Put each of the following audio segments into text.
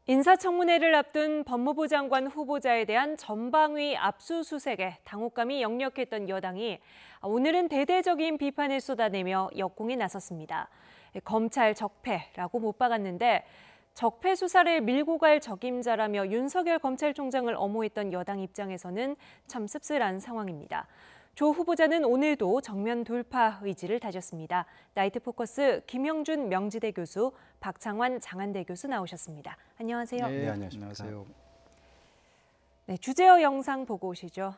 인사청문회를 앞둔 법무부 장관 후보자에 대한 전방위 압수수색에 당혹감이 역력했던 여당이 오늘은 대대적인 비판을 쏟아내며 역공에 나섰습니다. 검찰 적폐라고 못 박았는데 적폐 수사를 밀고 갈 적임자라며 윤석열 검찰총장을 엄호했던 여당 입장에서는 참 씁쓸한 상황입니다. 조 후보자는 오늘도 정면 돌파 의지를 다졌습니다. 나이트 포커스 김영준 명지대 교수, 박창환 장한대 교수 나오셨습니다. 안녕하세요. 네, 안녕하십니까. 네, 주제어 영상 보고 오시죠.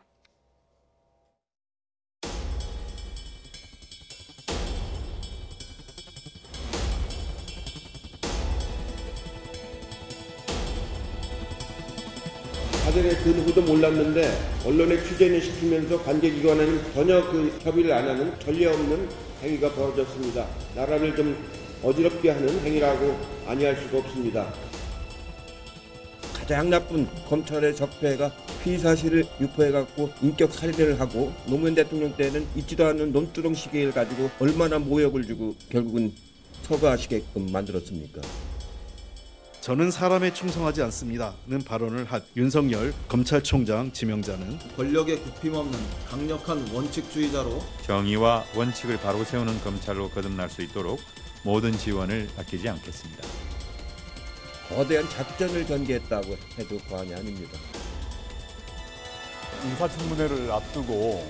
사전에 그 누구도 몰랐는데 언론에 취재는 시키면서 관계기관에는 전혀 그 협의를 안 하는 전례 없는 행위가 벌어졌습니다. 나라를 좀 어지럽게 하는 행위라고 아니할 수가 없습니다. 가장 나쁜 검찰의 적폐가 피의 사실을 유포해갖고 인격 살인을 하고 노무현 대통령 때는 있지도 않은 논두렁 시계를 가지고 얼마나 모욕을 주고 결국은 처가하시게끔 만들었습니까? 저는 사람에 충성하지 않습니다는 발언을 한 윤석열 검찰총장 지명자는 권력에 굽힘없는 강력한 원칙주의자로 정의와 원칙을 바로 세우는 검찰로 거듭날 수 있도록 모든 지원을 아끼지 않겠습니다. 거대한 작전을 전개했다고 해도 과언이 아닙니다. 인사청문회를 앞두고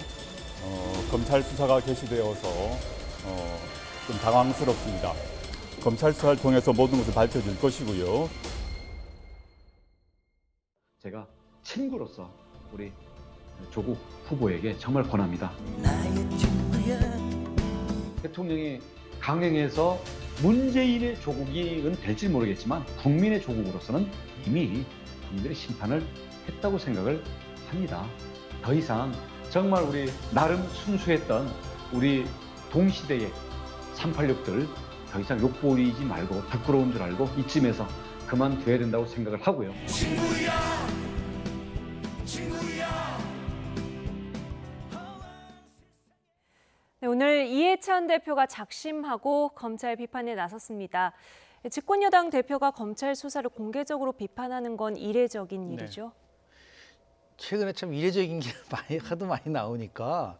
검찰 수사가 개시되어서 좀 당황스럽습니다. 검찰 수사를 통해서 모든 것을 밝혀질 것이고요. 제가 친구로서 우리 조국 후보에게 정말 권합니다. 대통령이 강행해서 문재인의 조국은 될지 모르겠지만 국민의 조국으로서는 이미 국민들이 심판을 했다고 생각을 합니다. 더 이상 정말 우리 나름 순수했던 우리 동시대의 386들 더 이상 욕보이지 말고 부끄러운 줄 알고 이쯤에서 그만둬야 된다고 생각을 하고요. 네, 오늘 이해찬 대표가 작심하고 검찰 비판에 나섰습니다. 집권여당 대표가 검찰 수사를 공개적으로 비판하는 건 이례적인 일이죠. 최근에 참 이례적인 게 하도 많이 나오니까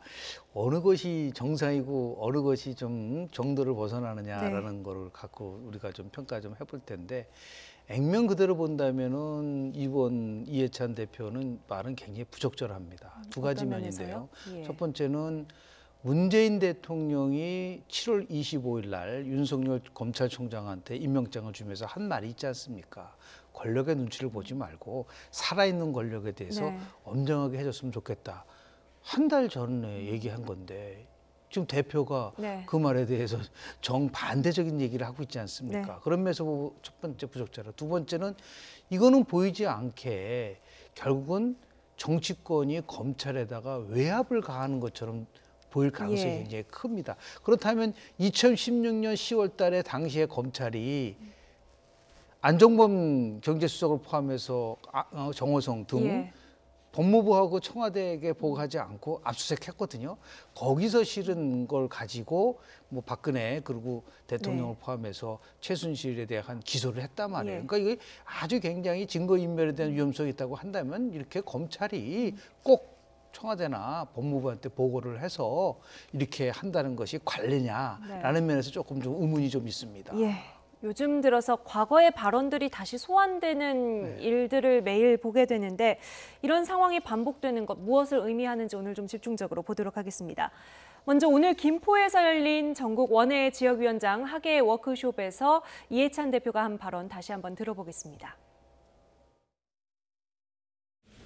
어느 것이 정상이고 어느 것이 좀 정도를 벗어나느냐라는 거를 갖고 우리가 좀 평가 좀 해볼 텐데 액면 그대로 본다면은 이번 이해찬 대표는 말은 굉장히 부적절합니다. 두 가지 면인데요. 예. 첫 번째는 문재인 대통령이 7월 25일 날 윤석열 검찰총장한테 임명장을 주면서 한 말이 있지 않습니까? 권력의 눈치를 보지 말고 살아있는 권력에 대해서 엄정하게 해줬으면 좋겠다. 한 달 전에 얘기한 건데 지금 대표가 그 말에 대해서 정반대적인 얘기를 하고 있지 않습니까? 그런 면에서 첫 번째 부적절하다. 두 번째는 이거는 보이지 않게 결국은 정치권이 검찰에다가 외압을 가하는 것처럼 보일 가능성이 굉장히 큽니다. 그렇다면 2016년 10월 달에 당시에 검찰이 안종범 경제수석을 포함해서 정호성 등 법무부하고 청와대에게 보고하지 않고 압수수색했거든요. 거기서 실은 걸 가지고 뭐 박근혜 그리고 대통령을 포함해서 최순실에 대한 기소를 했단 말이에요. 그러니까 이게 아주 굉장히 증거인멸에 대한 위험성이 있다고 한다면 이렇게 검찰이 꼭 청와대나 법무부한테 보고를 해서 이렇게 한다는 것이 관례냐라는 면에서 조금 좀 의문이 좀 있습니다. 요즘 들어서 과거의 발언들이 다시 소환되는 일들을 매일 보게 되는데 이런 상황이 반복되는 것 무엇을 의미하는지 오늘 좀 집중적으로 보도록 하겠습니다. 먼저 오늘 김포에서 열린 전국 원외 지역위원장 학예 워크숍에서 이해찬 대표가 한 발언 다시 한번 들어보겠습니다.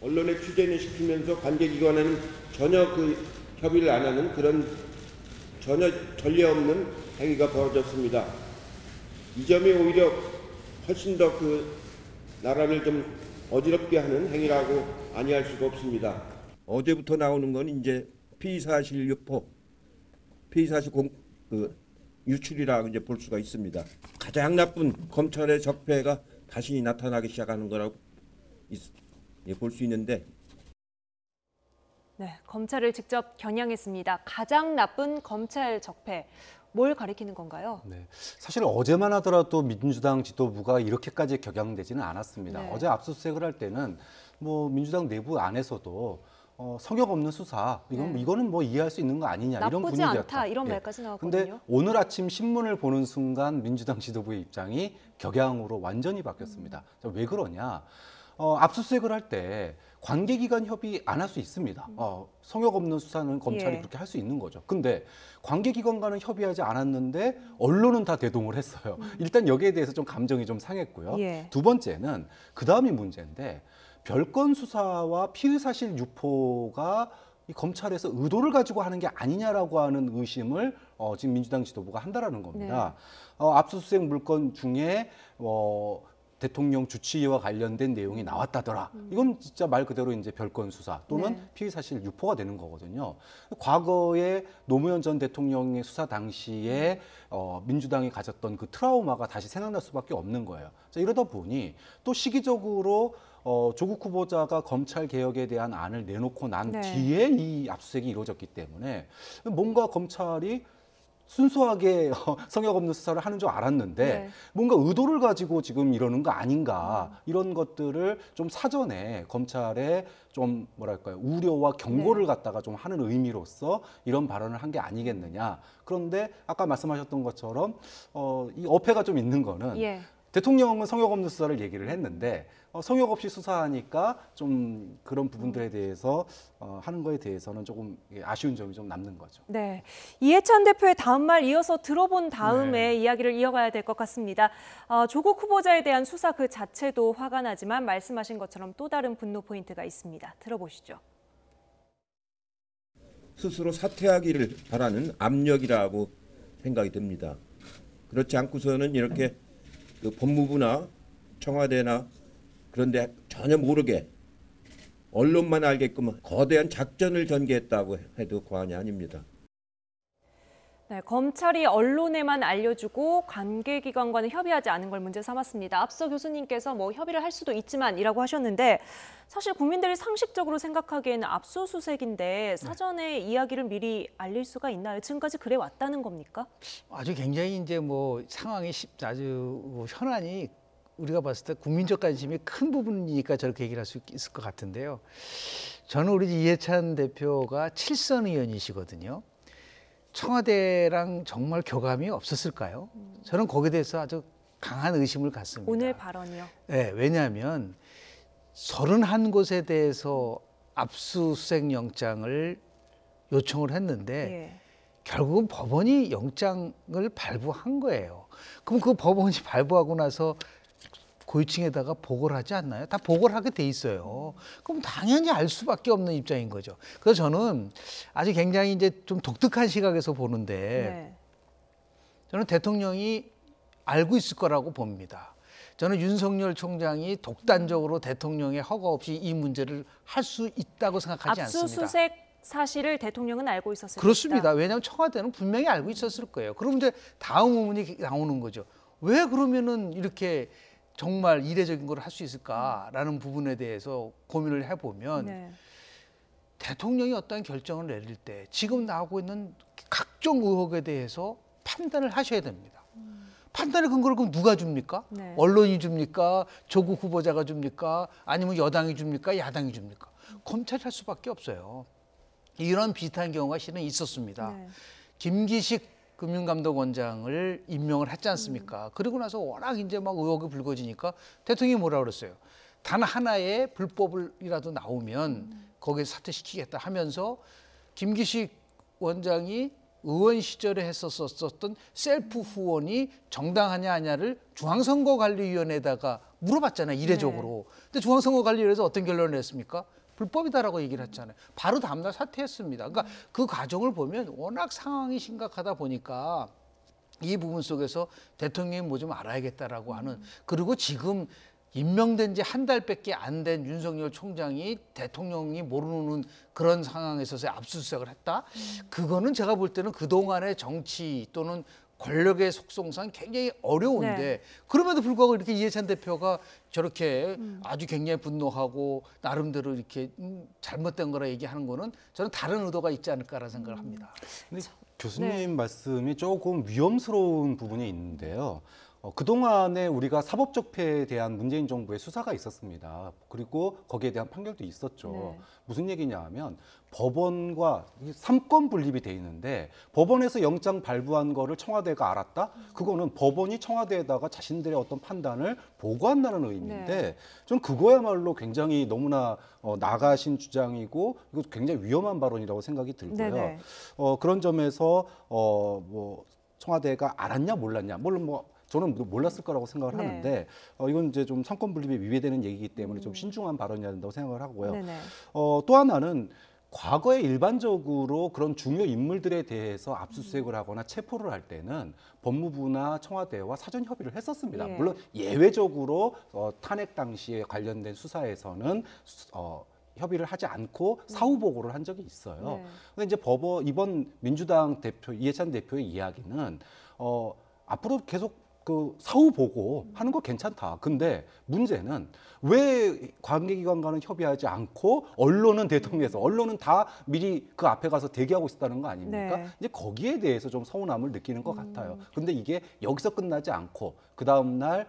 언론에 취재는 시키면서 관계기관에는 전혀 그 협의를 안 하는 그런 전혀 전례 없는 행위가 벌어졌습니다. 이 점이 오히려 훨씬 더 그 나라를 좀 어지럽게 하는 행위라고 아니할 수가 없습니다. 어제부터 나오는 건 이제 피의사실 유포, 피의사실 유출이라고 이제 볼 수가 있습니다. 가장 나쁜 검찰의 적폐가 다시 나타나기 시작하는 거라고 볼 수 있는데. 검찰을 직접 겨냥했습니다. 가장 나쁜 검찰 적폐. 뭘 가리키는 건가요? 네. 사실 어제만 하더라도 민주당 지도부가 이렇게까지 격양되지는 않았습니다. 네. 어제 압수수색을 할 때는 뭐 민주당 내부 안에서도 성역 없는 수사 이거는 뭐 이해할 수 있는 거 아니냐 이런 나쁘지 분위기였다. 않다 이런 예. 말까지 나왔거든요. 근데 오늘 아침 신문을 보는 순간 민주당 지도부의 입장이 격양으로 완전히 바뀌었습니다. 왜 그러냐? 압수수색을 할 때 관계기관 협의 안 할 수 있습니다. 성역 없는 수사는 검찰이 그렇게 할 수 있는 거죠. 근데 관계기관과는 협의하지 않았는데 언론은 다 대동을 했어요. 일단 여기에 대해서 좀 감정이 좀 상했고요. 두 번째는 그 다음이 문제인데 별건 수사와 피의 사실 유포가 이 검찰에서 의도를 가지고 하는 게 아니냐라고 하는 의심을 지금 민주당 지도부가 한다라는 겁니다. 압수수색 물건 중에 대통령 주치의와 관련된 내용이 나왔다더라. 이건 진짜 말 그대로 이제 별건 수사 또는 피의 사실 유포가 되는 거거든요. 과거에 노무현 전 대통령의 수사 당시에 민주당이 가졌던 그 트라우마가 다시 생각날 수밖에 없는 거예요. 자, 이러다 보니 또 시기적으로 조국 후보자가 검찰 개혁에 대한 안을 내놓고 난 뒤에 이 압수수색이 이루어졌기 때문에 뭔가 검찰이 순수하게 성역 없는 수사를 하는 줄 알았는데 뭔가 의도를 가지고 지금 이러는 거 아닌가 이런 것들을 좀 사전에 검찰에 좀 뭐랄까요 우려와 경고를 갖다가 좀 하는 의미로서 이런 발언을 한 게 아니겠느냐. 그런데 아까 말씀하셨던 것처럼 이 어폐가 좀 있는 거는 대통령은 성역 없는 수사를 얘기를 했는데 성역 없이 수사하니까 좀 그런 부분들에 대해서 하는 거에 대해서는 조금 아쉬운 점이 좀 남는 거죠. 네, 이해찬 대표의 다음 말 이어서 들어본 다음에 이야기를 이어가야 될 것 같습니다. 조국 후보자에 대한 수사 그 자체도 화가 나지만 말씀하신 것처럼 또 다른 분노 포인트가 있습니다. 들어보시죠. 스스로 사퇴하기를 바라는 압력이라고 생각이 듭니다. 그렇지 않고서는 이렇게 그 법무부나 청와대나 그런데 전혀 모르게 언론만 알게끔 거대한 작전을 전개했다고 해도 과언이 아닙니다. 네, 검찰이 언론에만 알려주고 관계기관과는 협의하지 않은 걸 문제 삼았습니다. 앞서 교수님께서 뭐 협의를 할 수도 있지만이라고 하셨는데 사실 국민들이 상식적으로 생각하기에는 압수수색인데 사전에 이야기를 미리 알릴 수가 있나요? 지금까지 그래 왔다는 겁니까? 아주 굉장히 이제 뭐 상황이 아주 현안이 우리가 봤을 때 국민적 관심이 큰 부분이니까 저렇게 얘기를 할 수 있을 것 같은데요. 저는 우리 이해찬 대표가 7선 의원이시거든요. 청와대랑 정말 교감이 없었을까요? 저는 거기에 대해서 아주 강한 의심을 갖습니다. 오늘 발언이요? 네, 왜냐하면 31곳에 대해서 압수수색 영장을 요청을 했는데 결국은 법원이 영장을 발부한 거예요. 그럼 그 법원이 발부하고 나서 고위층에다가 보고를 하지 않나요? 다 보고를 하게 돼 있어요. 그럼 당연히 알 수밖에 없는 입장인 거죠. 그래서 저는 아주 굉장히 이제 좀 독특한 시각에서 보는데 저는 대통령이 알고 있을 거라고 봅니다. 저는 윤석열 총장이 독단적으로 대통령의 허가 없이 이 문제를 할 수 있다고 생각하지 않습니다. 압수수색 사실을 대통령은 알고 있었을 그렇습니다. 것이다. 왜냐하면 청와대는 분명히 알고 있었을 거예요. 그럼 이제 다음 의문이 나오는 거죠. 왜 그러면은 이렇게 정말 이례적인 걸 할 수 있을까라는 부분에 대해서 고민을 해보면 대통령이 어떤 결정을 내릴 때 지금 나오고 있는 각종 의혹에 대해서 판단을 하셔야 됩니다. 판단의 근거를 그럼 누가 줍니까? 언론이 줍니까? 조국 후보자가 줍니까? 아니면 여당이 줍니까? 야당이 줍니까? 검찰이 할 수밖에 없어요. 이런 비슷한 경우가 실은 있었습니다. 김기식 금융감독원장을 임명을 했지 않습니까? 그리고 나서 워낙 이제 막 의혹이 불거지니까 대통령이 뭐라 그랬어요? 단 하나의 불법이라도 나오면 거기에 사퇴시키겠다 하면서 김기식 원장이 의원 시절에 했었던 셀프 후원이 정당하냐 아냐를 중앙선거관리위원회에다가 물어봤잖아요. 이례적으로. 근데 중앙선거관리위원회에서 어떤 결론을 냈습니까? 불법이다라고 얘기를 했잖아요. 바로 다음날 사퇴했습니다. 그러니까 그 과정을 보면 워낙 상황이 심각하다 보니까 이 부분 속에서 대통령이 뭐 좀 알아야겠다라고 하는 그리고 지금 임명된 지 한 달밖에 안 된 윤석열 총장이 대통령이 모르는 그런 상황에 있어서 압수수색을 했다? 그거는 제가 볼 때는 그동안의 정치 또는 권력의 속성상 굉장히 어려운데 그럼에도 불구하고 이렇게 이해찬 대표가 저렇게 아주 굉장히 분노하고 나름대로 이렇게 잘못된 거라 얘기하는 거는 저는 다른 의도가 있지 않을까라는 생각을 합니다. 근데 교수님 네. 말씀이 조금 위험스러운 부분이 있는데요. 그동안에 우리가 사법적 폐에 대한 문재인 정부의 수사가 있었습니다. 그리고 거기에 대한 판결도 있었죠. 네. 무슨 얘기냐 하면 법원과 3권 분립이 돼 있는데 법원에서 영장 발부한 거를 청와대가 알았다? 그거는 법원이 청와대에다가 자신들의 어떤 판단을 보고한다는 의미인데 네. 좀 그거야말로 굉장히 너무나 나가신 주장이고 이거 굉장히 위험한 발언이라고 생각이 들고요. 네네. 그런 점에서 뭐 청와대가 알았냐 몰랐냐 물론 뭐 저는 몰랐을 거라고 생각을 네. 하는데 이건 이제 좀 삼권 분립에 위배되는 얘기이기 때문에 좀 신중한 발언이어야 된다고 생각을 하고요. 네네. 또 하나는 과거에 일반적으로 그런 중요 인물들에 대해서 압수수색을 하거나 체포를 할 때는 법무부나 청와대와 사전 협의를 했었습니다. 예. 물론 예외적으로 탄핵 당시에 관련된 수사에서는 협의를 하지 않고 사후 보고를 한 적이 있어요. 네. 근데 이제 이번 민주당 대표 이해찬 대표의 이야기는 앞으로 계속 그 사후 보고 하는 거 괜찮다. 근데 문제는 왜 관계기관과는 협의하지 않고 언론은 대통령에서 언론은 다 미리 그 앞에 가서 대기하고 있었다는 거 아닙니까? 네. 이제 거기에 대해서 좀 서운함을 느끼는 것 같아요. 근데 이게 여기서 끝나지 않고 그 다음 날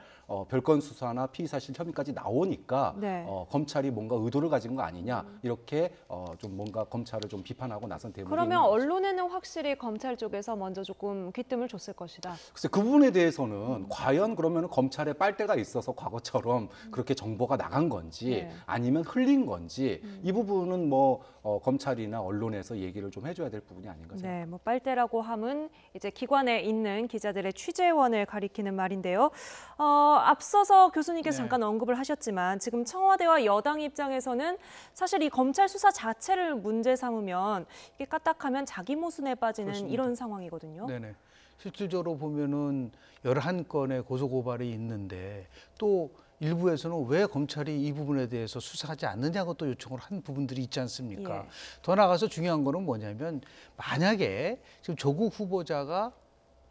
별건 수사나 피의사실 혐의까지 나오니까 네. 검찰이 뭔가 의도를 가진 거 아니냐 이렇게 좀 뭔가 검찰을 좀 비판하고 나선 대목이 그러면 있는 거죠. 언론에는 확실히 검찰 쪽에서 먼저 조금 귀뜸을 줬을 것이다. 글쎄 그 부분에 대해서는 과연 그러면 검찰에 빨대가 있어서 과거처럼 그렇게 정보가 나간 건지 네. 아니면 흘린 건지 이 부분은 뭐 검찰이나 언론에서 얘기를 좀 해줘야 될 부분이 아닌가 생각합니다. 네, 뭐 빨대라고 함은 이제 기관에 있는 기자들의 취재원을 가리키는 말인데요. 앞서서 교수님께서 네. 잠깐 언급을 하셨지만 지금 청와대와 여당 입장에서는 사실 이 검찰 수사 자체를 문제 삼으면 이게 까딱하면 자기 모순에 빠지는 그렇습니다. 이런 상황이거든요. 네네. 실질적으로 보면은 11건의 고소고발이 있는데 또 일부에서는 왜 검찰이 이 부분에 대해서 수사하지 않느냐고 또 요청을 한 부분들이 있지 않습니까? 예. 더 나아가서 중요한 거는 뭐냐면 만약에 지금 조국 후보자가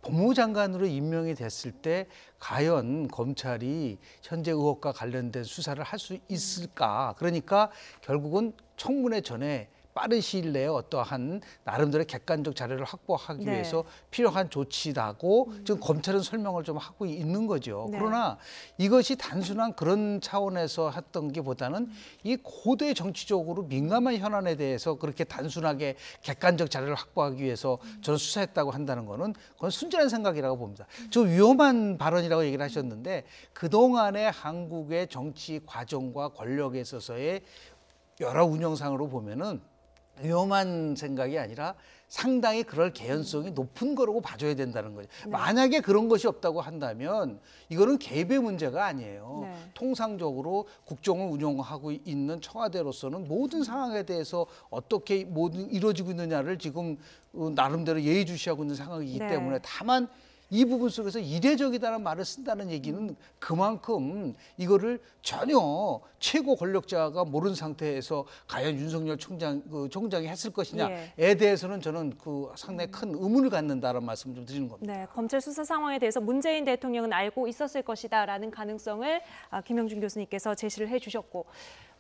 법무부 장관으로 임명이 됐을 때 과연 검찰이 현재 의혹과 관련된 수사를 할 수 있을까? 그러니까 결국은 청문회 전에 빠른 시일 내에 어떠한 나름대로 객관적 자료를 확보하기 네. 위해서 필요한 조치라고 지금 검찰은 설명을 좀 하고 있는 거죠. 네. 그러나 이것이 단순한 그런 차원에서 했던 게 보다는 이 고대 정치적으로 민감한 현안에 대해서 그렇게 단순하게 객관적 자료를 확보하기 위해서 저는 수사했다고 한다는 거는 그건 순진한 생각이라고 봅니다. 좀 위험한 발언이라고 얘기를 하셨는데 그동안의 한국의 정치 과정과 권력에 있어서의 여러 운영상으로 보면은 위험한 생각이 아니라 상당히 그럴 개연성이 높은 거라고 봐줘야 된다는 거죠. 네. 만약에 그런 것이 없다고 한다면 이거는 개입의 문제가 아니에요. 네. 통상적으로 국정을 운영하고 있는 청와대로서는 모든 상황에 대해서 어떻게 모든 이루어지고 있느냐를 지금 나름대로 예의주시하고 있는 상황이기 네. 때문에 다만 이 부분 속에서 이례적이다는 말을 쓴다는 얘기는 그만큼 이거를 전혀 최고 권력자가 모르는 상태에서 과연 윤석열 총장이 했을 것이냐에 대해서는 저는 그 상당히 큰 의문을 갖는다는 말씀을 좀 드리는 겁니다. 네, 검찰 수사 상황에 대해서 문재인 대통령은 알고 있었을 것이다라는 가능성을 김영준 교수님께서 제시를 해주셨고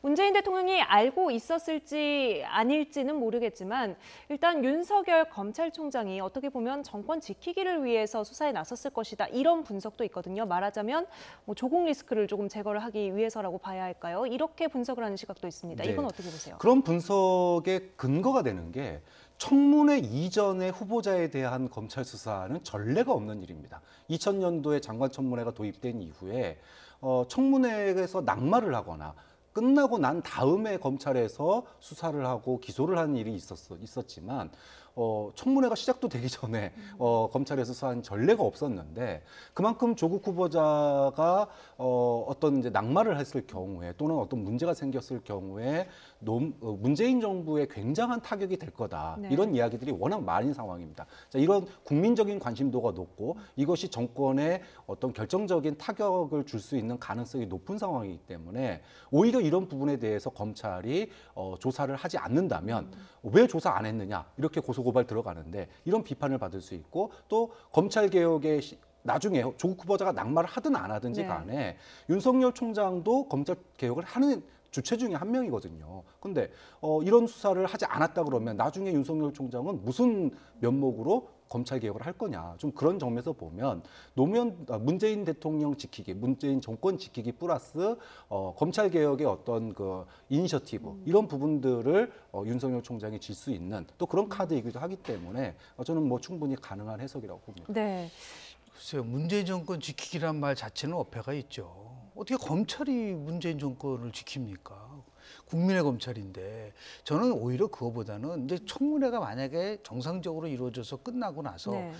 문재인 대통령이 알고 있었을지 아닐지는 모르겠지만 일단 윤석열 검찰총장이 어떻게 보면 정권 지키기를 위해서 수사에 나섰을 것이다 이런 분석도 있거든요. 말하자면 뭐 조국 리스크를 조금 제거를 하기 위해서라고 봐야 할까요? 이렇게 분석을 하는 시각도 있습니다. 네. 이건 어떻게 보세요? 그런 분석의 근거가 되는 게 청문회 이전의 후보자에 대한 검찰 수사는 전례가 없는 일입니다. 2000년도에 장관 청문회가 도입된 이후에 청문회에서 낙마를 하거나 끝나고 난 다음에 검찰에서 수사를 하고 기소를 하는 일이 있었지만 청문회가 시작도 되기 전에 검찰에서 수사한 전례가 없었는데 그만큼 조국 후보자가 어떤 이제 낙마를 했을 경우에 또는 어떤 문제가 생겼을 경우에 문재인 정부에 굉장한 타격이 될 거다. 네. 이런 이야기들이 워낙 많은 상황입니다. 자, 이런 국민적인 관심도가 높고 이것이 정권에 어떤 결정적인 타격을 줄 수 있는 가능성이 높은 상황이기 때문에 오히려 이런 부분에 대해서 검찰이 조사를 하지 않는다면 왜 조사 안 했느냐 이렇게 고소고발 들어가는데 이런 비판을 받을 수 있고 또 검찰개혁의 나중에 조국 후보자가 낙마를 하든 안 하든지 네. 간에 윤석열 총장도 검찰 개혁을 하는 주체 중에 한 명이거든요. 근데 이런 수사를 하지 않았다 그러면 나중에 윤석열 총장은 무슨 면목으로 검찰 개혁을 할 거냐. 좀 그런 점에서 보면 문재인 대통령 지키기, 문재인 정권 지키기 플러스 검찰 개혁의 어떤 그 이니셔티브 이런 부분들을 윤석열 총장이 질 수 있는 또 그런 카드이기도 하기 때문에 저는 뭐 충분히 가능한 해석이라고 봅니다. 네. 글쎄요, 문재인 정권 지키기란 말 자체는 어폐가 있죠. 어떻게 검찰이 문재인 정권을 지킵니까? 국민의 검찰인데 저는 오히려 그거보다는 이제 청문회가 만약에 정상적으로 이루어져서 끝나고 나서 네.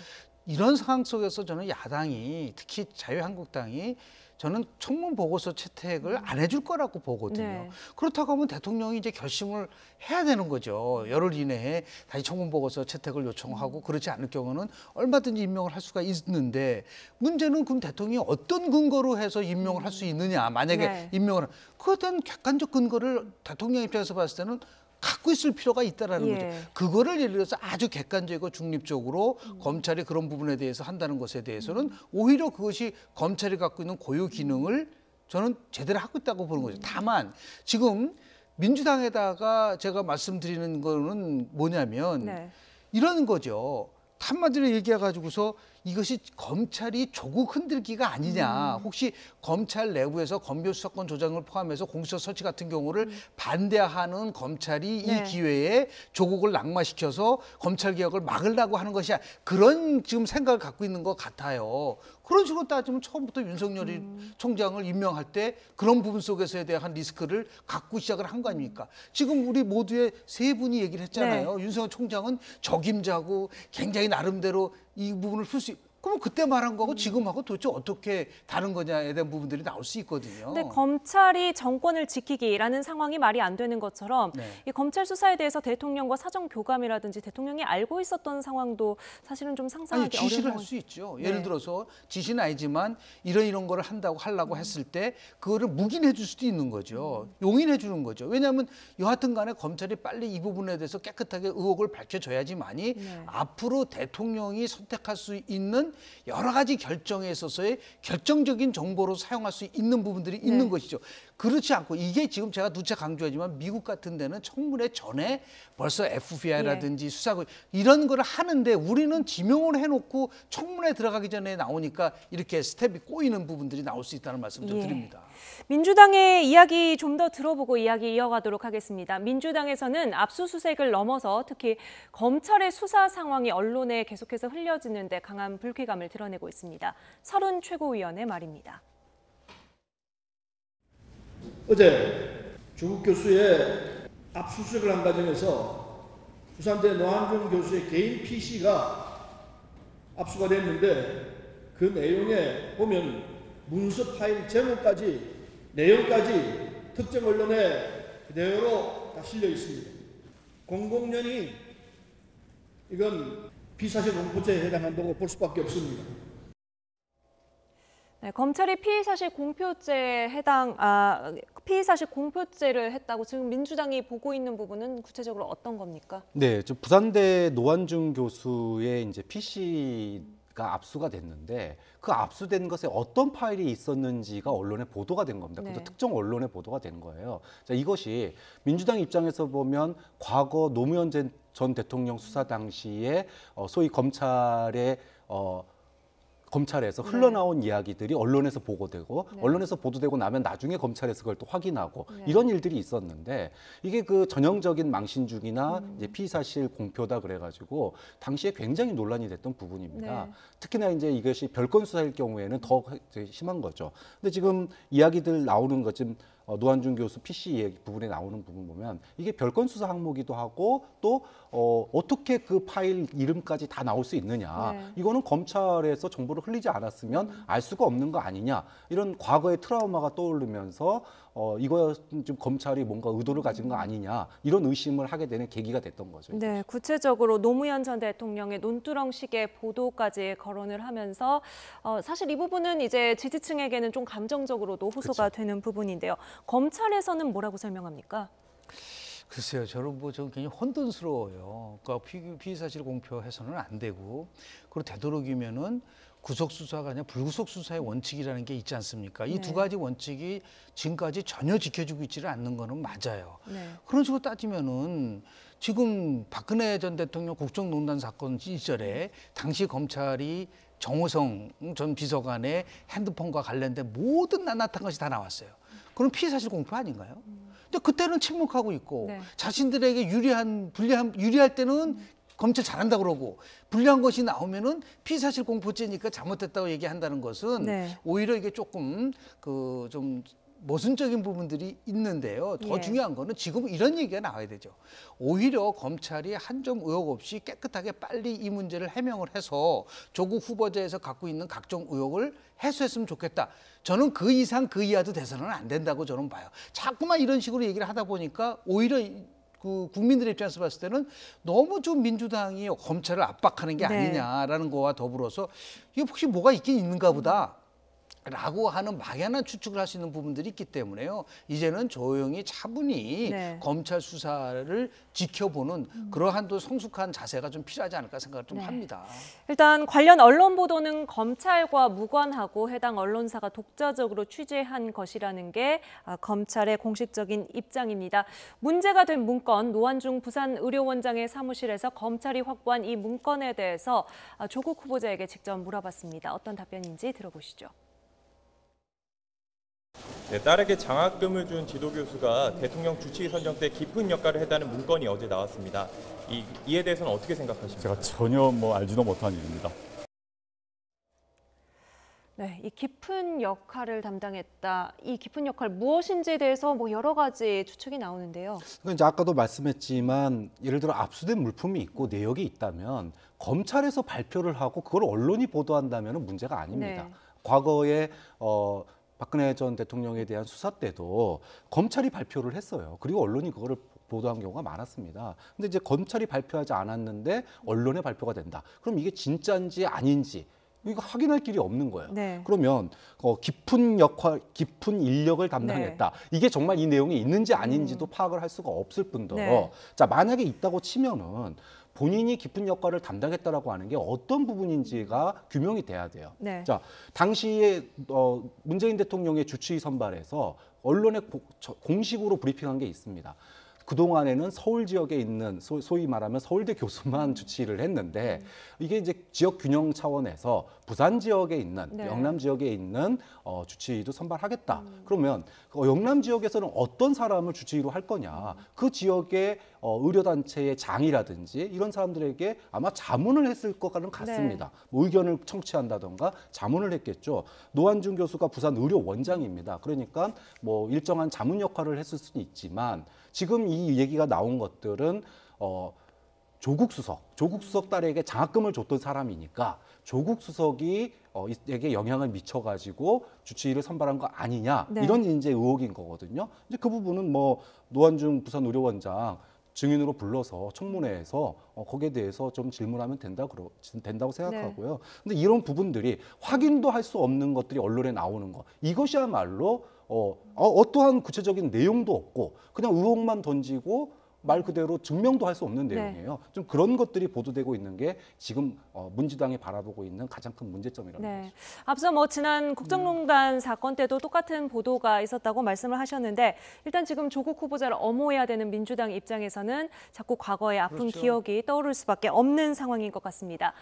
이런 상황 속에서 저는 야당이 특히 자유한국당이 저는 청문 보고서 채택을 안 해줄 거라고 보거든요. 네. 그렇다고 하면 대통령이 이제 결심을 해야 되는 거죠. 열흘 이내에 다시 청문 보고서 채택을 요청하고 그렇지 않을 경우는 얼마든지 임명을 할 수가 있는데 문제는 그럼 대통령이 어떤 근거로 해서 임명을 할 수 있느냐. 만약에 네. 임명을 그에 대한 객관적 근거를 대통령 입장에서 봤을 때는 갖고 있을 필요가 있다라는 예. 거죠. 그거를 예를 들어서 아주 객관적이고 중립적으로 검찰이 그런 부분에 대해서 한다는 것에 대해서는 오히려 그것이 검찰이 갖고 있는 고유 기능을 저는 제대로 하고 있다고 보는 거죠. 다만 지금 민주당에다가 제가 말씀드리는 거는 뭐냐면 네. 이런 거죠. 한마디로 얘기해가지고서 이것이 검찰이 조국 흔들기가 아니냐. 혹시 검찰 내부에서 검경 수사권 조정을 포함해서 공수처 설치 같은 경우를 반대하는 검찰이 네. 이 기회에 조국을 낙마시켜서 검찰 개혁을 막으려고 하는 것이 그런 지금 생각을 갖고 있는 것 같아요. 그런 식으로 따지면 처음부터 윤석열이 총장을 임명할 때 그런 부분 속에서에 대한 리스크를 갖고 시작을 한 거 아닙니까? 지금 우리 모두의 세 분이 얘기를 했잖아요. 네. 윤석열 총장은 적임자고 굉장히 나름대로 이 부분을 풀 수 그럼 그때 말한 거하고 지금하고 도대체 어떻게 다른 거냐에 대한 부분들이 나올 수 있거든요. 근데 검찰이 정권을 지키기라는 상황이 말이 안 되는 것처럼 네. 이 검찰 수사에 대해서 대통령과 사정 교감이라든지 대통령이 알고 있었던 상황도 사실은 좀 상상하기 어려운 지시를 할 상황. 수 있죠. 네. 예를 들어서 지시는 아니지만 이런 거를 하려고 했을 때 그거를 묵인해 줄 수도 있는 거죠. 용인해 주는 거죠. 왜냐하면 여하튼 간에 검찰이 빨리 이 부분에 대해서 깨끗하게 의혹을 밝혀줘야지만이 네. 앞으로 대통령이 선택할 수 있는 여러 가지 결정에 있어서의 결정적인 정보로 사용할 수 있는 부분들이 있는 것이죠. 그렇지 않고 이게 지금 제가 누차 강조하지만 미국 같은 데는 청문회 전에 벌써 FBI라든지 수사국 이런 걸 하는데 우리는 지명을 해놓고 청문회 들어가기 전에 나오니까 이렇게 스텝이 꼬이는 부분들이 나올 수 있다는 말씀 좀 드립니다. 민주당의 이야기 좀 더 들어보고 이야기 이어가도록 하겠습니다. 민주당에서는 압수수색을 넘어서 특히 검찰의 수사 상황이 언론에 계속해서 흘려지는데 강한 불쾌감을 드러내고 있습니다. 설훈 최고위원의 말입니다. 어제 조국 교수의 압수수색을 한 과정에서 부산대 노한중 교수의 개인 PC가 압수가 됐는데 그 내용에 보면 문서 파일 제목까지 내용까지 특정 언론에 그대로 다 실려 있습니다. 공공연히 이건 비사실 공표죄에 해당한다고 볼 수밖에 없습니다. 네, 검찰이 피의사실 공표죄를 했다고 지금 민주당이 보고 있는 부분은 구체적으로 어떤 겁니까? 네, 저 부산대 노한중 교수의 이제 PC가 압수가 됐는데 그 압수된 것에 어떤 파일이 있었는지가 언론에 보도가 된 겁니다. 그것도 네. 특정 언론에 보도가 된 거예요. 자, 이것이 민주당 입장에서 보면 과거 노무현 전 대통령 수사 당시에 소위 검찰에서 흘러나온 이야기들이 언론에서 보고되고 언론에서 보도되고 나면 나중에 검찰에서 그걸 또 확인하고 이런 일들이 있었는데 이게 그 전형적인 망신주기나 이제 피의사실 공표다 그래가지고 당시에 굉장히 논란이 됐던 부분입니다. 네. 특히나 이제 이것이 별건 수사일 경우에는 더 심한 거죠. 근데 지금 이야기들 나오는 것 지금 노한중 교수 PC 얘기 부분에 나오는 부분 보면 이게 별건 수사 항목이기도 하고 또 어떻게 그 파일 이름까지 다 나올 수 있느냐. 네. 이거는 검찰에서 정보를 흘리지 않았으면 알 수가 없는 거 아니냐. 이런 과거의 트라우마가 떠오르면서 이거 좀 검찰이 뭔가 의도를 가진 거 아니냐. 이런 의심을 하게 되는 계기가 됐던 거죠. 네, 구체적으로 노무현 전 대통령의 논두렁식의 보도까지 거론을 하면서 사실 이 부분은 이제 지지층에게는 좀 감정적으로도 호소가 되는 부분인데요. 검찰에서는 뭐라고 설명합니까? 글쎄요, 저는 좀 굉장히 혼돈스러워요. 그러니까 피의사실 공표해서는 안 되고, 그리고 되도록이면은 구속 수사가 아니라 불구속 수사의 원칙이라는 게 있지 않습니까? 이 네. 두 가지 원칙이 지금까지 전혀 지켜지고 있지를 않는 거는 맞아요. 네. 그런 식으로 따지면은 지금 박근혜 전 대통령 국정농단 사건 시절에 당시 검찰이 정호성 전 비서관의 핸드폰과 관련된 모든 낱낱한 것이 다 나왔어요. 그럼 피의사실 공표 아닌가요? 근데 그때는 침묵하고 있고 네. 자신들에게 유리할 때는 검찰 잘한다 그러고 불리한 것이 나오면은 피의사실 공포죄니까 잘못됐다고 얘기한다는 것은 네. 오히려 이게 조금 좀 모순적인 부분들이 있는데요. 더 예. 중요한 거는 지금 이런 얘기가 나와야 되죠. 오히려 검찰이 한 점 의혹 없이 깨끗하게 빨리 이 문제를 해명을 해서 조국 후보자에서 갖고 있는 각종 의혹을 해소했으면 좋겠다. 저는 그 이상 그 이하도 돼서는 안 된다고 저는 봐요. 자꾸만 이런 식으로 얘기를 하다 보니까 오히려 그 국민들의 입장에서 봤을 때는 너무 좀 민주당이 검찰을 압박하는 게 네. 아니냐라는 거와 더불어서 이게 혹시 뭐가 있긴 있는가 보다. 라고 하는 막연한 추측을 할 수 있는 부분들이 있기 때문에요. 이제는 조용히 차분히 네. 검찰 수사를 지켜보는 그러한 또 성숙한 자세가 좀 필요하지 않을까 생각을 좀 네. 합니다. 일단 관련 언론 보도는 검찰과 무관하고 해당 언론사가 독자적으로 취재한 것이라는 게 검찰의 공식적인 입장입니다. 문제가 된 문건, 노환중 부산의료원장의 사무실에서 검찰이 확보한 이 문건에 대해서 조국 후보자에게 직접 물어봤습니다. 어떤 답변인지 들어보시죠. 네, 딸에게 장학금을 준 지도교수가 대통령 주치의 선정 때 깊은 역할을 했다는 문건이 어제 나왔습니다. 이에 대해서는 어떻게 생각하십니까? 제가 전혀 알지도 못한 일입니다. 네, 이 깊은 역할을 담당했다. 이 깊은 역할 무엇인지에 대해서 여러 가지 추측이 나오는데요. 이제 아까도 말씀했지만 예를 들어 압수된 물품이 있고 내역이 있다면 검찰에서 발표를 하고 그걸 언론이 보도한다면 문제가 아닙니다. 네. 과거에 박근혜 전 대통령에 대한 수사 때도 검찰이 발표를 했어요. 그리고 언론이 그거를 보도한 경우가 많았습니다. 근데 이제 검찰이 발표하지 않았는데 언론에 발표가 된다. 그럼 이게 진짜인지 아닌지 이거 확인할 길이 없는 거예요. 네. 그러면 깊은 인력을 담당했다. 이게 정말 이 내용이 있는지 아닌지도 파악을 할 수가 없을 뿐더러 네. 자, 만약에 있다고 치면은 본인이 깊은 역할을 담당했다라고 하는 게 어떤 부분인지가 규명이 돼야 돼요. 네. 자, 당시에 문재인 대통령의 주치의 선발에서 언론에 공식으로 브리핑한 게 있습니다. 그동안에는 서울 지역에 있는 소위 말하면 서울대 교수만 주치의를 했는데 이게 이제 지역 균형 차원에서 부산 지역에 있는 네. 영남 지역에 있는 주치의도 선발하겠다. 그러면 영남 지역에서는 어떤 사람을 주치의로 할 거냐. 그 지역의 의료단체의 장이라든지 이런 사람들에게 아마 자문을 했을 것과는 같습니다. 네. 의견을 청취한다던가 자문을 했겠죠. 노환중 교수가 부산 의료원장입니다. 그러니까 일정한 자문 역할을 했을 수는 있지만 지금 이 얘기가 나온 것들은 조국 수석 딸에게 장학금을 줬던 사람이니까 조국 수석이 에게 영향을 미쳐가지고 주치의를 선발한 거 아니냐 네. 이런 이제 의혹인 거거든요. 이제 그 부분은 노환중 부산 의료원장 증인으로 불러서 청문회에서 거기에 대해서 좀 질문하면 된다고 생각하고요. 근데 이런 부분들이 확인도 할 수 없는 것들이 언론에 나오는 거 이것이야말로 어떠한 구체적인 내용도 없고 그냥 의혹만 던지고 말 그대로 증명도 할 수 없는 내용이에요. 좀 그런 것들이 보도되고 있는 게 지금 민주당이 바라보고 있는 가장 큰 문제점이라는 네. 거죠. 앞서 지난 국정농단 사건 때도 똑같은 보도가 있었다고 말씀을 하셨는데 일단 지금 조국 후보자를 엄호해야 되는 민주당 입장에서는 자꾸 과거의 아픈 그렇죠. 기억이 떠오를 수밖에 없는 상황인 것 같습니다.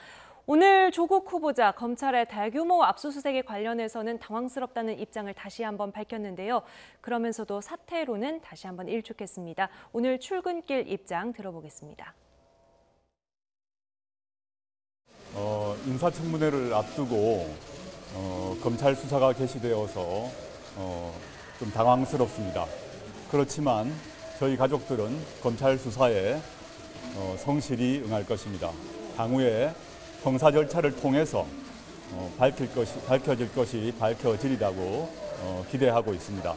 오늘 조국 후보자 검찰의 대규모 압수수색에 관련해서는 당황스럽다는 입장을 다시 한번 밝혔는데요. 그러면서도 사퇴로는 다시 한번 일축했습니다. 오늘 출근길 입장 들어보겠습니다. 인사청문회를 앞두고 검찰 수사가 개시되어서 좀 당황스럽습니다. 그렇지만 저희 가족들은 검찰 수사에 성실히 응할 것입니다. 향후에 형사 절차를 통해서 밝혀질 것이 밝혀지리라고 기대하고 있습니다.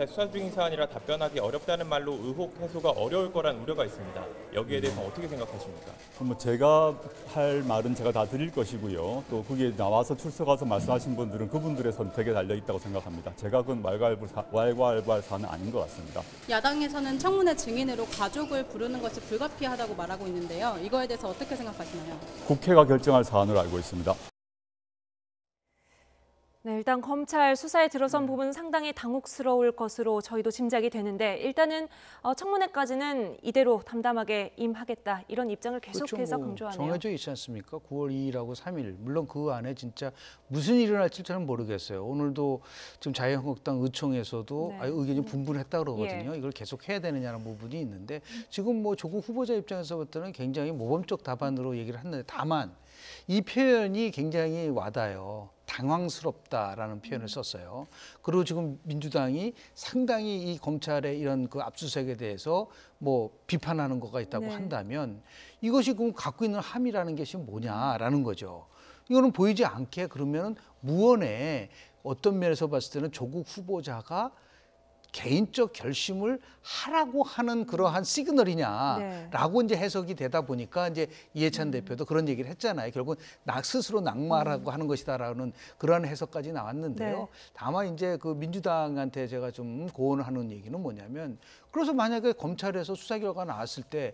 수사 중인 사안이라 답변하기 어렵다는 말로 의혹 해소가 어려울 거란 우려가 있습니다. 여기에 대해서 어떻게 생각하십니까? 제가 할 말은 제가 다 드릴 것이고요. 또 거기에 나와서 출석해서 말씀하신 분들은 그분들의 선택에 달려 있다고 생각합니다. 제가 그건 왈가왈부할 사안은 아닌 것 같습니다. 야당에서는 청문회 증인으로 가족을 부르는 것이 불가피하다고 말하고 있는데요. 이거에 대해서 어떻게 생각하시나요? 국회가 결정할 사안으로 알고 있습니다. 네, 일단 검찰 수사에 들어선 부분 상당히 당혹스러울 것으로 저희도 짐작이 되는데 일단은 청문회까지는 이대로 담담하게 임하겠다 이런 입장을 계속해서 강조하네요. 정해져 있지 않습니까? 9월 2일하고 3일. 물론 그 안에 진짜 무슨 일이 일어날지 저는 모르겠어요. 오늘도 지금 자유한국당 의총에서도 의견이 분분했다 그러거든요. 이걸 계속 해야 되느냐는 부분이 있는데 지금 뭐 조국 후보자 입장에서부터는 굉장히 모범적 답안으로 얘기를 했는데 다만 이 표현이 굉장히 와닿아요. 당황스럽다라는 표현을 썼어요. 그리고 지금 민주당이 상당히 이 검찰의 이런 그 압수수색에 대해서 뭐 비판하는 거가 있다고 한다면 이것이 그럼 갖고 있는 함이라는 것이 뭐냐라는 거죠. 이거는 보이지 않게 그러면 무언의 어떤 면에서 봤을 때는 조국 후보자가 개인적 결심을 하라고 하는 그러한 시그널이냐라고 이제 해석이 되다 보니까 이제 이해찬 대표도 그런 얘기를 했잖아요. 결국은 나 스스로 낙마하라고 하는 것이다라는 그러한 해석까지 나왔는데요. 다만 이제 그 민주당한테 제가 좀 고언하는 얘기는 뭐냐면 그래서 만약에 검찰에서 수사 결과가 나왔을 때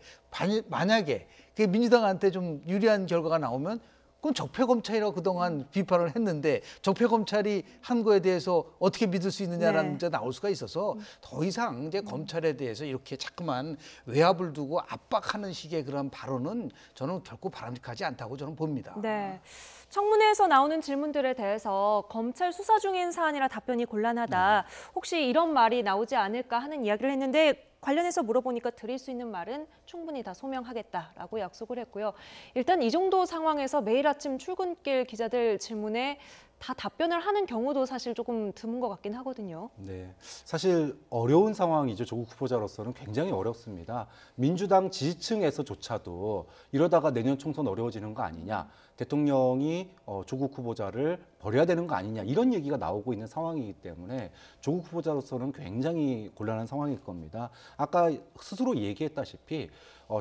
만약에 민주당한테 좀 유리한 결과가 나오면 그건 적폐검찰이라고 그동안 비판을 했는데 적폐검찰이 한 거에 대해서 어떻게 믿을 수 있느냐라는 문제가 나올 수가 있어서 더 이상 이제 검찰에 대해서 이렇게 자꾸만 외압을 두고 압박하는 식의 그런 발언은 저는 결코 바람직하지 않다고 저는 봅니다. 네. 청문회에서 나오는 질문들에 대해서 검찰 수사 중인 사안이라 답변이 곤란하다. 혹시 이런 말이 나오지 않을까 하는 이야기를 했는데 관련해서 물어보니까 드릴 수 있는 말은 충분히 다 소명하겠다라고 약속을 했고요. 일단 이 정도 상황에서 매일 아침 출근길 기자들 질문에 다 답변을 하는 경우도 사실 조금 드문 것 같긴 하거든요. 네, 사실 어려운 상황이죠. 조국 후보자로서는 굉장히 어렵습니다. 민주당 지지층에서조차도 이러다가 내년 총선 어려워지는 거 아니냐, 대통령이 조국 후보자를 버려야 되는 거 아니냐 이런 얘기가 나오고 있는 상황이기 때문에 조국 후보자로서는 굉장히 곤란한 상황일 겁니다. 아까 스스로 얘기했다시피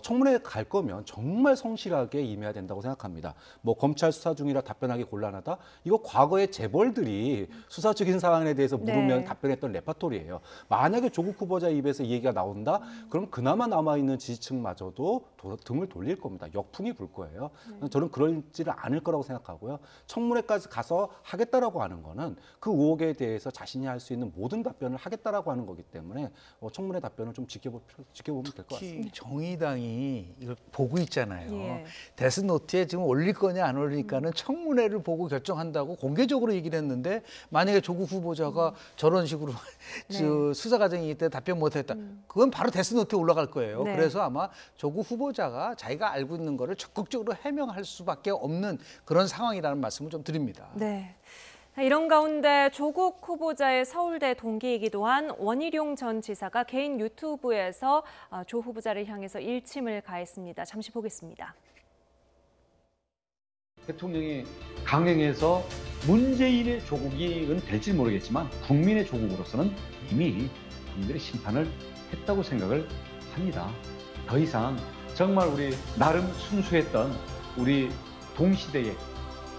청문회에 갈 거면 정말 성실하게 임해야 된다고 생각합니다. 뭐 검찰 수사 중이라 답변하기 곤란하다? 이거 과거의 재벌들이 수사적인 사안에 대해서 물으면 답변했던 레파토리예요. 만약에 조국 후보자 입에서 이 얘기가 나온다? 그럼 그나마 남아있는 지지층마저도 등을 돌릴 겁니다. 역풍이 불 거예요. 저는 그러지를 않을 거라고 생각하고요. 청문회까지 가서 하겠다라고 하는 거는 그 의혹에 대해서 자신이 할 수 있는 모든 답변을 하겠다라고 하는 거기 때문에 청문회 답변을 좀 지켜보면 될 것 같습니다. 특히 정의당이 이걸 보고 있잖아요. 데스노트에 지금 올릴 거냐 안 올릴까는 청문회를 보고 결정한다고 공개적으로 얘기를 했는데 만약에 조국 후보자가 저런 식으로 수사 과정이기 때문에 답변 못했다. 그건 바로 데스노트에 올라갈 거예요. 그래서 아마 조국 후보자가 자기가 알고 있는 거를 적극적으로 해명할 수밖에 없는 그런 상황이라는 말씀을 좀 드립니다. 네. 이런 가운데 조국 후보자의 서울대 동기이기도 한 원희룡 전 지사가 개인 유튜브에서 조 후보자를 향해서 일침을 가했습니다. 잠시 보겠습니다. 대통령이 강행해서 문재인의 조국은 될지 모르겠지만 국민의 조국으로서는 이미 국민들의 심판을 했다고 생각을 합니다. 더 이상 정말 우리 나름 순수했던 우리 동시대의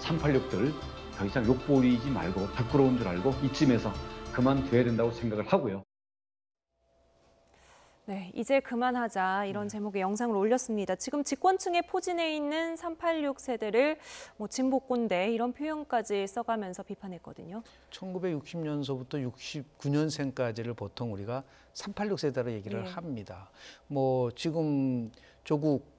386들 더 이상 욕보이지 말고 부끄러운 줄 알고 이쯤에서 그만둬야 된다고 생각을 하고요. 네, 이제 그만하자 이런 제목의 영상을 올렸습니다. 지금 집권층에 포진해 있는 386 세대를 진보꼰대 이런 표현까지 써가면서 비판했거든요. 1960년서부터 69년생까지를 보통 우리가 386 세대로 얘기를 합니다. 뭐 지금 조국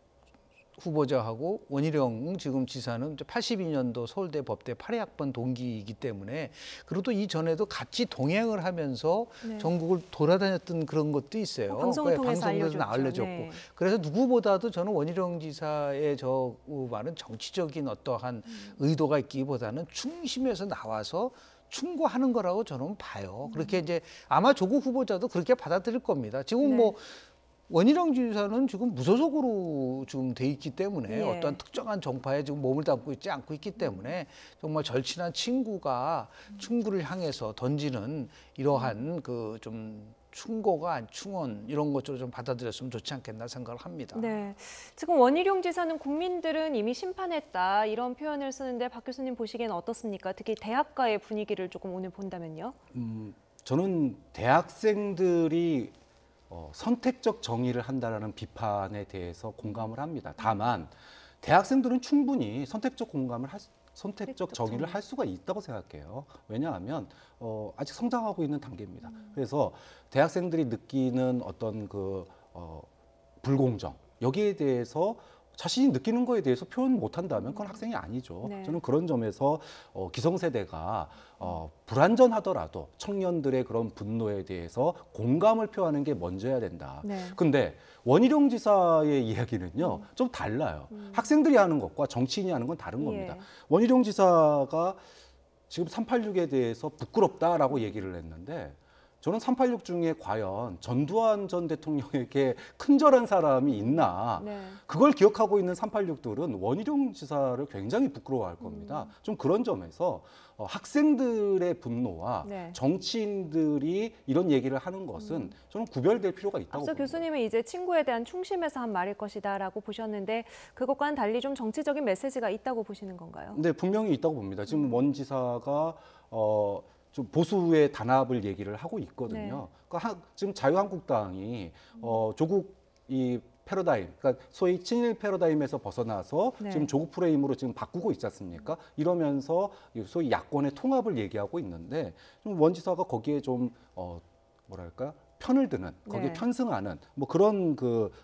후보자하고 원희룡 지금 지사는 82년도 서울대 법대 8회학번 동기이기 때문에 그리고 또 이전에도 같이 동행을 하면서 전국을 돌아다녔던 그런 것도 있어요. 방송을 통해서 알려줬고. 그래서 누구보다도 저는 원희룡 지사의 저 말은 정치적인 어떠한 의도가 있기보다는 중심에서 나와서 충고하는 거라고 저는 봐요. 그렇게 이제 아마 조국 후보자도 그렇게 받아들일 겁니다. 지금 뭐 원희룡 지사는 지금 무소속으로 지금 돼 있기 때문에 어떠한 특정한 정파에 지금 몸을 담고 있지 않고 있기 때문에 정말 절친한 친구가 충구를 향해서 던지는 이러한 그 좀 충고가 충언 이런 것으로 좀 받아들였으면 좋지 않겠나 생각을 합니다. 네, 지금 원희룡 지사는 국민들은 이미 심판했다 이런 표현을 쓰는데 박 교수님 보시기에는 어떻습니까? 특히 대학가의 분위기를 조금 오늘 본다면요. 저는 대학생들이 선택적 정의를 한다라는 비판에 대해서 공감을 합니다. 다만 대학생들은 충분히 선택적 공감을 선택적 정의를 할 수가 있다고 생각해요. 왜냐하면 아직 성장하고 있는 단계입니다. 그래서 대학생들이 느끼는 어떤 불공정 여기에 대해서 자신이 느끼는 거에 대해서 표현 못한다면 그건 학생이 아니죠. 네. 저는 그런 점에서 기성세대가 불완전하더라도 청년들의 그런 분노에 대해서 공감을 표하는 게 먼저야 된다. 네. 근데 원희룡 지사의 이야기는요 좀 달라요. 학생들이 하는 것과 정치인이 하는 건 다른 겁니다. 원희룡 지사가 지금 386에 대해서 부끄럽다라고 얘기를 했는데 저는 386 중에 과연 전두환 전 대통령에게 큰절한 사람이 있나. 네. 그걸 기억하고 있는 386들은 원희룡 지사를 굉장히 부끄러워할 겁니다. 좀 그런 점에서 학생들의 분노와 네. 정치인들이 이런 얘기를 하는 것은 저는 구별될 필요가 있다고 앞서 봅니다. 교수님은 이제 친구에 대한 충심에서 한 말일 것이다라고 보셨는데 그것과는 달리 좀 정치적인 메시지가 있다고 보시는 건가요? 네, 분명히 있다고 봅니다. 지금 원 지사가 좀 보수의 단합을 얘기를 하고 있거든요. 네. 그러니까 지금 자유한국당이 조국 이 패러다임, 그러니까 소위 친일 패러다임에서 벗어나서 네. 지금 조국 프레임으로 지금 바꾸고 있지 않습니까? 이러면서 소위 야권의 통합을 얘기하고 있는데 좀 원 지사가 거기에 좀 뭐랄까? 편을 드는, 거기에 네. 편승하는 뭐 그런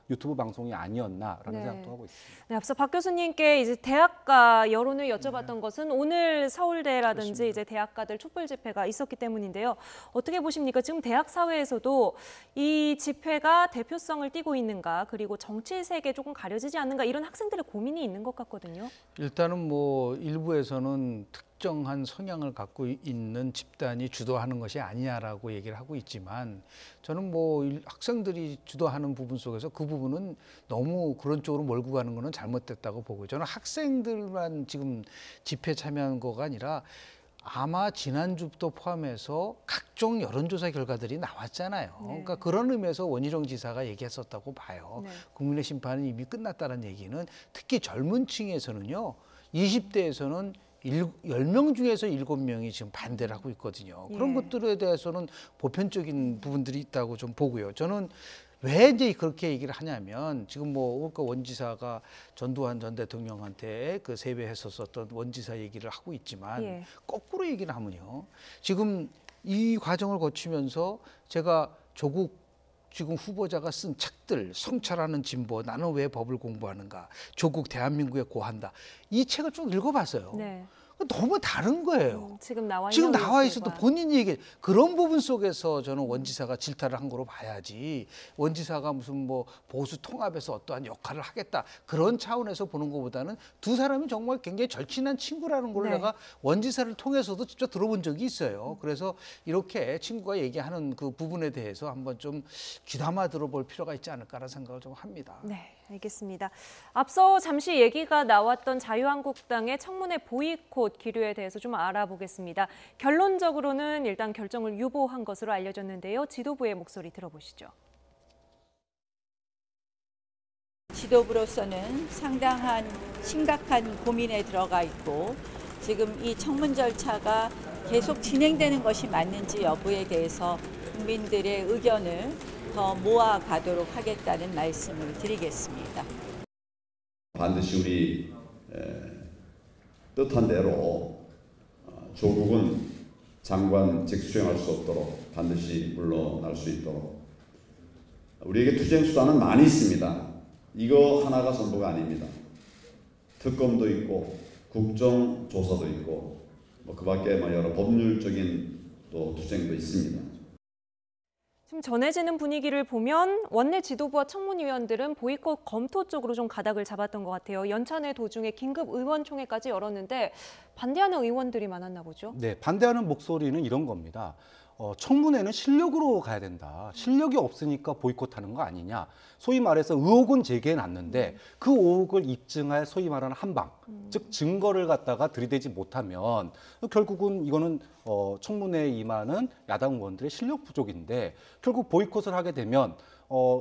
유튜브 방송이 아니었나라는 네. 생각도 하고 있습니다. 네, 앞서 박 교수님께 이제 대학가 여론을 여쭤봤던 것은 오늘 서울대라든지 그렇습니다. 이제 대학가들 촛불 집회가 있었기 때문인데요. 어떻게 보십니까? 지금 대학 사회에서도 이 집회가 대표성을 띠고 있는가, 그리고 정치색에 조금 가려지지 않는가 이런 학생들의 고민이 있는 것 같거든요. 일단은 뭐 일부에서는 특정한 성향을 갖고 있는 집단이 주도하는 것이 아니냐라고 얘기를 하고 있지만 저는 뭐 학생들이 주도하는 부분 속에서 그 부분은 너무 그런 쪽으로 몰고 가는 거는 잘못됐다고 보고요. 저는 학생들만 지금 집회 참여한 거가 아니라 아마 지난주부터 포함해서 각종 여론조사 결과들이 나왔잖아요. 네. 그러니까 그런 의미에서 원희룡 지사가 얘기했었다고 봐요. 네. 국민의 심판은 이미 끝났다는 얘기는 특히 젊은 층에서는요. 20대에서는 10명 중에서 7명이 지금 반대를 하고 있거든요. 그런 예. 것들에 대해서는 보편적인 부분들이 있다고 좀 보고요. 저는 왜 이제 그렇게 얘기를 하냐면 지금 뭐 원 지사가 전두환 전 대통령한테 그 세배했었던 원 지사 얘기를 하고 있지만 예. 거꾸로 얘기를 하면요. 지금 이 과정을 거치면서 제가 조국 지금 후보자가 쓴 책들, 성찰하는 진보, 나는 왜 법을 공부하는가, 조국 대한민국에 고한다. 이 책을 쭉 읽어봤어요. 네. 너무 다른 거예요. 지금 나와 있어도 본인이 얘기 그런 부분 속에서 저는 원 지사가 질타를 한 거로 봐야지. 원 지사가 무슨 뭐 보수 통합에서 어떠한 역할을 하겠다 그런 차원에서 보는 것보다는 두 사람이 정말 굉장히 절친한 친구라는 걸 네. 내가 원 지사를 통해서도 직접 들어본 적이 있어요. 그래서 이렇게 친구가 얘기하는 그 부분에 대해서 한번 좀 귀담아 들어볼 필요가 있지 않을까라는 생각을 좀 합니다. 네, 알겠습니다. 앞서 잠시 얘기가 나왔던 자유한국당의 청문회 보이콧 기류에 대해서 좀 알아보겠습니다. 결론적으로는 일단 결정을 유보한 것으로 알려졌는데요. 지도부의 목소리 들어보시죠. 지도부로서는 상당한 심각한 고민에 들어가 있고 지금 이 청문 절차가 계속 진행되는 것이 맞는지 여부에 대해서 국민들의 의견을 더 모아가도록 하겠다는 말씀을 드리겠습니다. 반드시 우리 뜻한 대로 조국은 장관직 수행할 수 없도록 반드시 물러날 수 있도록 우리에게 투쟁 수단은 많이 있습니다. 이거 하나가 전부가 아닙니다. 특검도 있고 국정조사도 있고 그 밖에 여러 법률적인 또 투쟁도 있습니다. 지금 전해지는 분위기를 보면 원내 지도부와 청문위원들은 보이콧 검토 쪽으로 좀 가닥을 잡았던 것 같아요. 연찬회 도중에 긴급 의원총회까지 열었는데 반대하는 의원들이 많았나 보죠? 네, 반대하는 목소리는 이런 겁니다. 청문회는 실력으로 가야 된다. 실력이 없으니까 보이콧하는 거 아니냐. 소위 말해서 의혹은 제기해놨는데 그 의혹을 입증할 소위 말하는 한방, 즉 증거를 갖다가 들이대지 못하면 결국은 이거는 청문회에 임하는 야당 의원들의 실력 부족인데 결국 보이콧을 하게 되면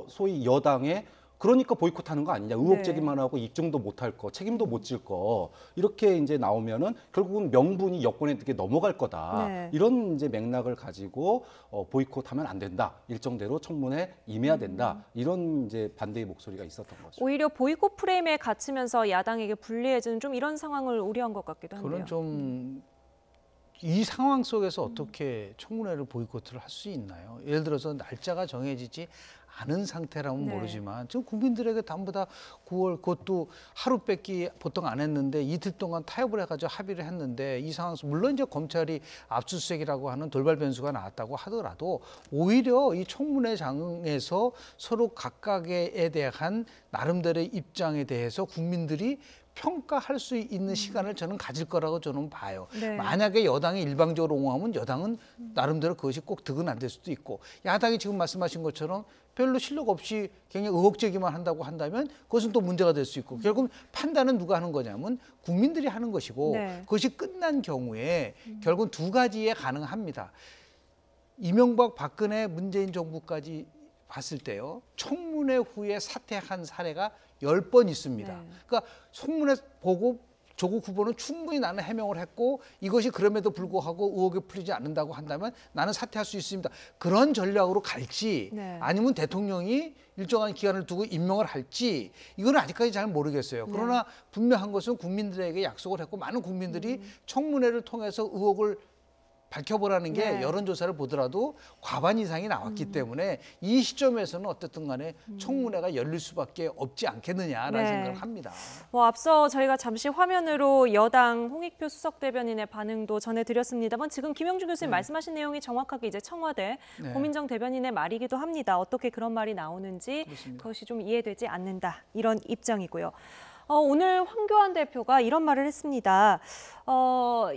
소위 여당의 그러니까 보이콧하는 거 아니냐. 의혹 네. 제기만 하고 입증도 못할 거, 책임도 못 질 거. 이렇게 이제 나오면은 결국은 명분이 여권에게 넘어갈 거다. 네. 이런 이제 맥락을 가지고 보이콧하면 안 된다. 일정대로 청문회에 임해야 된다. 이런 이제 반대의 목소리가 있었던 거죠. 오히려 보이콧 프레임에 갇히면서 야당에게 불리해지는 좀 이런 상황을 우려한 것 같기도 한데요. 그런 좀 이 상황 속에서 어떻게 청문회를 보이콧을 할 수 있나요? 예를 들어서 날짜가 정해지지 않은 상태라면 네. 모르지만 지금 국민들에게 전부 다 9월 그것도 하루밖에 보통 안 했는데 이틀 동안 타협을 해가지고 합의를 했는데 이 상황 속 물론 이제 검찰이 압수수색이라고 하는 돌발 변수가 나왔다고 하더라도 오히려 이 청문회장에서 서로 각각에 대한 나름대로의 입장에 대해서 국민들이 평가할 수 있는 시간을 저는 가질 거라고 저는 봐요. 네. 만약에 여당이 일방적으로 옹호하면 여당은 나름대로 그것이 꼭 득은 안 될 수도 있고 야당이 지금 말씀하신 것처럼 별로 실력 없이 그냥 의혹 제기만 한다고 한다면 그것은 또 문제가 될 수 있고 결국 판단은 누가 하는 거냐면 국민들이 하는 것이고 네. 그것이 끝난 경우에 결국은 두 가지에 가능합니다. 이명박, 박근혜, 문재인 정부까지 봤을 때요. 청문회 후에 사퇴한 사례가 10번 있습니다. 네. 그러니까 청문회 보고 조국 후보는 충분히 나는 해명을 했고 이것이 그럼에도 불구하고 의혹이 풀리지 않는다고 한다면 나는 사퇴할 수 있습니다. 그런 전략으로 갈지 네. 아니면 대통령이 일정한 기간을 두고 임명을 할지 이거는 아직까지 잘 모르겠어요. 그러나 분명한 것은 국민들에게 약속을 했고 많은 국민들이 청문회를 통해서 의혹을 밝혀보라는 게 네. 여론조사를 보더라도 과반 이상이 나왔기 때문에 이 시점에서는 어쨌든 간에 청문회가 열릴 수밖에 없지 않겠느냐라는 네. 생각을 합니다. 뭐 앞서 저희가 잠시 화면으로 여당 홍익표 수석 대변인의 반응도 전해드렸습니다만 지금 김영준 교수님 말씀하신 내용이 정확하게 이제 청와대 네. 고민정 대변인의 말이기도 합니다. 어떻게 그런 말이 나오는지 그렇습니다. 그것이 좀 이해되지 않는다 이런 입장이고요. 오늘 황교안 대표가 이런 말을 했습니다.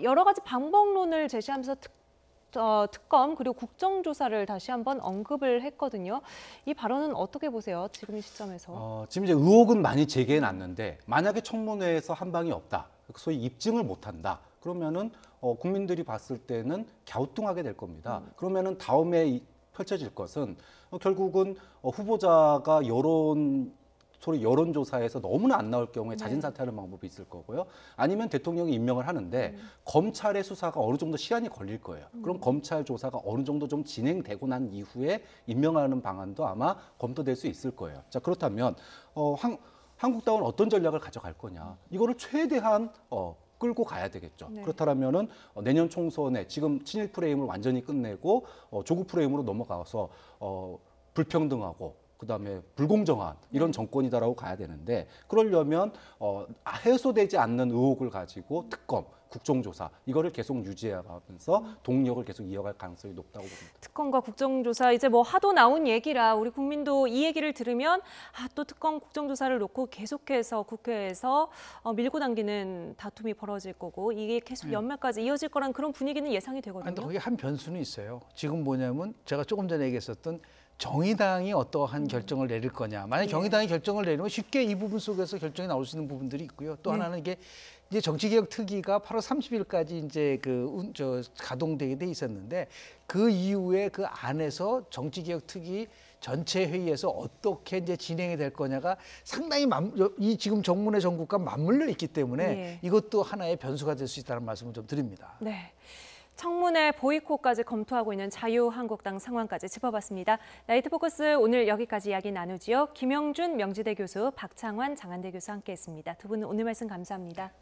여러 가지 방법론을 제시하면서 특검 그리고 국정조사를 다시 한번 언급을 했거든요. 이 발언은 어떻게 보세요? 지금 이 시점에서. 지금 이제 의혹은 많이 제기해 놨는데 만약에 청문회에서 한 방이 없다. 소위 입증을 못 한다. 그러면은 국민들이 봤을 때는 갸우뚱하게 될 겁니다. 그러면은 다음에 펼쳐질 것은 결국은 후보자가 소위 여론조사에서 너무나 안 나올 경우에 자진 사퇴하는 방법이 있을 거고요. 아니면 대통령이 임명을 하는데 검찰의 수사가 어느 정도 시간이 걸릴 거예요. 그럼 검찰 조사가 어느 정도 좀 진행되고 난 이후에 임명하는 방안도 아마 검토될 수 있을 거예요. 자, 그렇다면 한국당은 어떤 전략을 가져갈 거냐. 이거를 최대한 끌고 가야 되겠죠. 네. 그렇다면은 내년 총선에 지금 친일 프레임을 완전히 끝내고 조국 프레임으로 넘어가서 불평등하고 그다음에 불공정한 이런 정권이다라고 가야 되는데 그러려면 해소되지 않는 의혹을 가지고 특검, 국정조사 이거를 계속 유지해가면서 동력을 계속 이어갈 가능성이 높다고 봅니다. 특검과 국정조사 이제 뭐 하도 나온 얘기라 우리 국민도 이 얘기를 들으면 또 특검 국정조사를 놓고 계속해서 국회에서 밀고 당기는 다툼이 벌어질 거고 이게 계속 연말까지 이어질 거란 그런 분위기는 예상이 되거든요. 근데 거기 한 변수는 있어요. 지금 뭐냐면 제가 조금 전에 얘기했었던 정의당이 어떠한 결정을 내릴 거냐. 만약 정의당이 결정을 내리면 쉽게 이 부분 속에서 결정이 나올 수 있는 부분들이 있고요. 또 하나는 이게 이제 정치개혁 특위가 8월 30일까지 이제 가동되게 돼 있었는데 그 이후에 그 안에서 정치개혁 특위 전체 회의에서 어떻게 이제 진행이 될 거냐가 상당히 이 지금 정문회 정국과 맞물려 있기 때문에 이것도 하나의 변수가 될 수 있다는 말씀을 좀 드립니다. 네. 청문회 보이콧까지 검토하고 있는 자유한국당 상황까지 짚어봤습니다. 나이트 포커스 오늘 여기까지 이야기 나누지요. 김영준 명지대 교수, 박창환 장한대 교수 함께했습니다. 두 분 오늘 말씀 감사합니다.